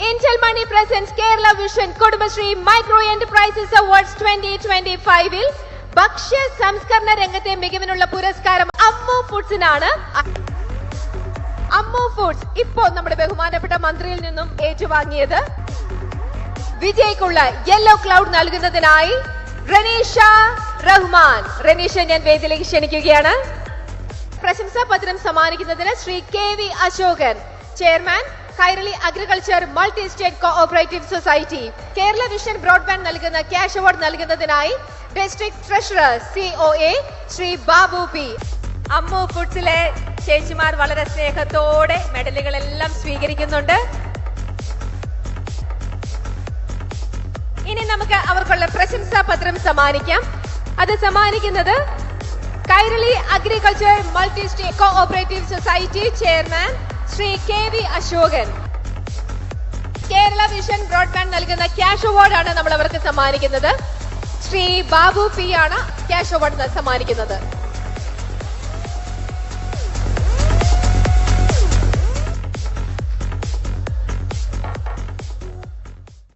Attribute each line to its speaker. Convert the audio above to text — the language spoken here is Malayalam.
Speaker 1: Intel Money presents Kerala Vision Kudumashri Micro Enterprises Awards 2025-ൽ ഭക്ഷ്യ സംസ്കരണ രംഗത്തെ മികവിനുള്ള പുരസ്കാരം അമ്മു ഫുഡ്സിനാണ്. അമ്മു ഫുഡ്സ് ഇപ്പോൾ നമ്മുടെ ബഹുമാനപ്പെട്ട മന്ത്രിയിൽ നിന്നും ഏറ്റുവാങ്ങിയത്. വിജയ്ക്കുള്ള യെല്ലോ ക്ലൗഡ് നൽകുന്നതിനായി റനീഷ റഹ്മാൻ. റനീഷ ഞാൻ വേദിയിലേക്ക് ക്ഷണിക്കുകയാണ്. പ്രശംസാപത്രം സമ്മാനിക്കുന്നതിന് Shri KV Ashokan, chairman Kairali agriculture multi state cooperative society. Kerala vision broadband നൽകുന്ന ക്യാഷ് അവാർഡ് നൽകുന്നതിനായി district treasurer COA Shri Babu P. Ammu ഫുഡ്സിലെ ചേച്ചിമാർ വളരെ സ്നേഹത്തോടെ മെഡലുകളെല്ലാം സ്വീകരിക്കുന്നുണ്ട്. ഇനി നമുക്ക് അവർക്കുള്ള പ്രശംസാപത്രം സമ്മാനിക്കാം. അത് സമ്മാനിക്കുന്നത് Kairali agriculture multi state cooperative society chairman Shri KV Ashokan. Kerala vision broadband നൽകുന്ന ക്യാഷ് അവാർഡ് ആണ് നമ്മൾ അവർക്ക് സമ്മാനിക്കുന്നത്. ശ്രീ ബാബു P ആണ് ക്യാഷ് അവാർഡ് സമ്മാനിക്കുന്നത്.